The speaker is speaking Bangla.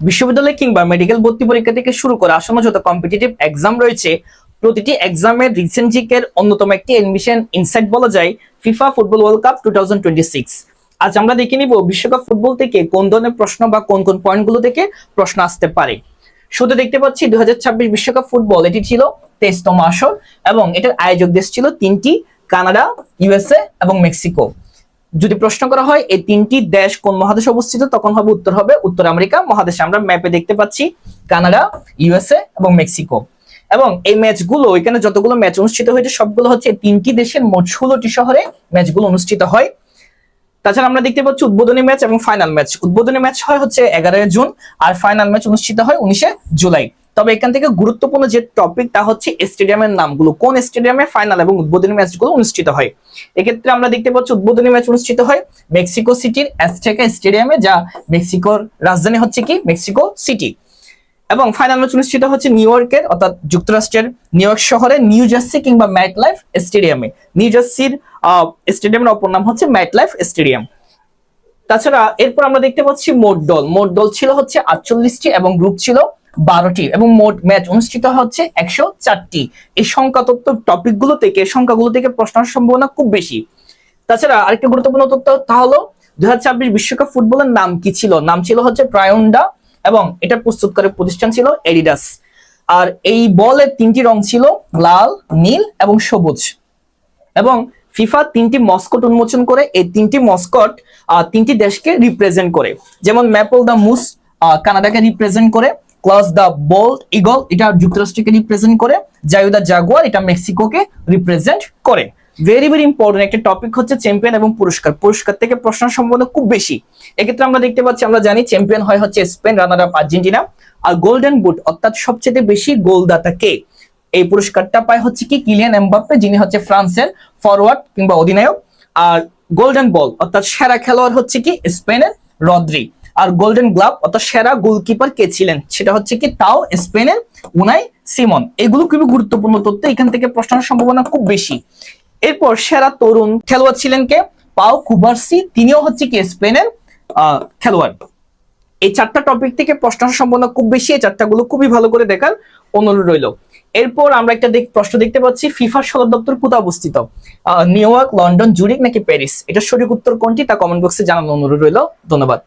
বিশ্ববিদ্যালয় কিংবা মেডিকেল ভর্তি পরীক্ষা থেকে শুরু করে আসন্ন যত কম্পিটিটিভ এক্সাম রয়েছে, প্রতিটি এক্সামের রিসেন্ট জিকের অন্যতম একটি এডমিশন ইনসাইট বলা যায় ফিফা ফুটবল ওয়ার্ল্ড কাপ 2026। আজ আমরা দেখে নিব বিশ্বকাপ ফুটবল থেকে কোন ধরনের প্রশ্ন বা কোন কোন পয়েন্টগুলো থেকে প্রশ্ন আসতে পারে। শুধু দেখতে পাচ্ছি 2026 বিশ্বকাপ ফুটবল, এটি ছিল 23তম আসর এবং এটার আয়োজক দেশ ছিল তিনটি, কানাডা, ইউএসএ এবং মেক্সিকো। যদি প্রশ্ন করা হয় এই তিনটি দেশ কোন মহাদেশে অবস্থিত, তখন হবে উত্তর হবে উত্তর আমেরিকা মহাদেশে। আমরা ম্যাপে দেখতে পাচ্ছি কানাডা, ইউএসএ এবং মেক্সিকো। এবং এই ম্যাচগুলো, এখানে যতগুলো ম্যাচ অনুষ্ঠিত হয়েছে সবগুলো হচ্ছে তিনটি দেশের মোট 16টি শহরে ম্যাচগুলো অনুষ্ঠিত হয়। তাছাড়া আমরা দেখতে পাচ্ছি উদ্বোধনী ম্যাচ এবং ফাইনাল ম্যাচ। উদ্বোধনী ম্যাচ হয় হচ্ছে 11 জুন আর ফাইনাল ম্যাচ অনুষ্ঠিত হয় 19 জুলাই। তবে এখান থেকে গুরুত্বপূর্ণ যে টপিক তা হচ্ছে স্টেডিয়ামের নামগুলো, কোন স্টেডিয়ামে ফাইনাল এবং উদ্বোধনী ম্যাচগুলো অনুষ্ঠিত হয়। এক্ষেত্রে আমরা দেখতে পাচ্ছি উদ্বোধনী ম্যাচ অনুষ্ঠিত হয় মেক্সিকো সিটির অ্যাজটেকা স্টেডিয়ামে, যা মেক্সিকোর রাজধানী হচ্ছে কি মেক্সিকো সিটি। এবং ফাইনাল ম্যাচ অনুষ্ঠিত হচ্ছে নিউ ইয়র্কের অর্থাৎ যুক্তরাষ্ট্রের নিউ ইয়র্ক শহরে নিউ জার্সি কিংবা ম্যাট লাইফ স্টেডিয়ামে। নিউ জার্সির স্টেডিয়ামের অপর নাম হচ্ছে ম্যাট লাইফ স্টেডিয়াম। তাছাড়া এরপর আমরা দেখতে পাচ্ছি মোট দল ছিল হচ্ছে 48টি এবং গ্রুপ ছিল 12টি এবং মোট ম্যাচ অনুষ্ঠিত হচ্ছে 104টি। এই সংখ্যাগুলো থেকে প্রশ্ন আসার সম্ভাবনা খুব বেশি। তাছাড়া আরেকটা গুরুত্বপূর্ণ তথ্য তা হলো 2026 বিশ্বকাপ ফুটবলের নাম কি ছিল? নাম ছিল হচ্ছে ট্রায়োন্ডা এবং এটা প্রস্তুতকারী প্রতিষ্ঠান ছিল এডিডাস। আর এই বলের তিনটি রং ছিল লাল, নীল এবং সবুজ। এবং ফিফা তিনটি মস্কট উন্মোচন করে, এই তিনটি মস্কট তিনটি দেশকে রিপ্রেজেন্ট করে। যেমন ম্যাপল দ্য মুস কানাডাকে রিপ্রেজেন্ট করে, ক্লস দ্য বোল্ড ইগল এটা যুক্তরাষ্ট্রকে রিপ্রেজেন্ট করে, জায়ু দ্য জাগুয়ার এটা মেক্সিকোকে রিপ্রেজেন্ট করে। ভেরি ইম্পর্টেন্ট একটা টপিক হচ্ছে চ্যাম্পিয়ন এবং পুরস্কার থেকে প্রশ্নের সম্ভাবনা খুব বেশি। এক্ষেত্রে আমরা দেখতে পাচ্ছি, আমরা জানি চ্যাম্পিয়ন হয় হচ্ছে স্পেন, রানার আপ আর্জেন্টিনা। আর গোল্ডেন বুট অর্থাৎ সবচেয়ে বেশি গোলদাতা কে, এই পুরস্কারটা পায় হচ্ছে কি কিলিয়ান এমবাপ্পে, যিনি হচ্ছে ফ্রান্সের ফরওয়ার্ড কিংবা অধিনায়ক। আর গোল্ডেন বল অর্থাৎ সেরা খেলোয়াড় হচ্ছে কি স্পেনের রদ্রি। আর গোল্ডেন গ্লাভ অর্থাৎ সেরা গোলকিপার কে ছিলেন, সেটা হচ্ছে কি তাও স্পেনের উনাই সিমন। এগুলো খুবই গুরুত্বপূর্ণ তথ্য, এখান থেকে প্রশ্নের সম্ভাবনা খুব বেশি। এরপর সেরা তরুণ খেলোয়াড় ছিলেন কে? পাও কুবার্সি, তিনিও হচ্ছে কি স্পেনের খেলোয়াড়। এই চারটা টপিক থেকে প্রশ্ন আসার সম্ভাবনা খুব বেশি। এই চারটাগুলো খুবই ভালো করে দেখার অনুরোধ রইল। এরপর আমরা একটা প্রশ্ন দেখতে পাচ্ছি, ফিফার সদর দপ্তর কোথায় অবস্থিত? নিউ ইয়র্ক, লন্ডন, জুরিক নাকি প্যারিস? এটা সঠিক উত্তর কোনটি তা কমেন্ট বক্সে জানানোর অনুরোধ রইল। ধন্যবাদ।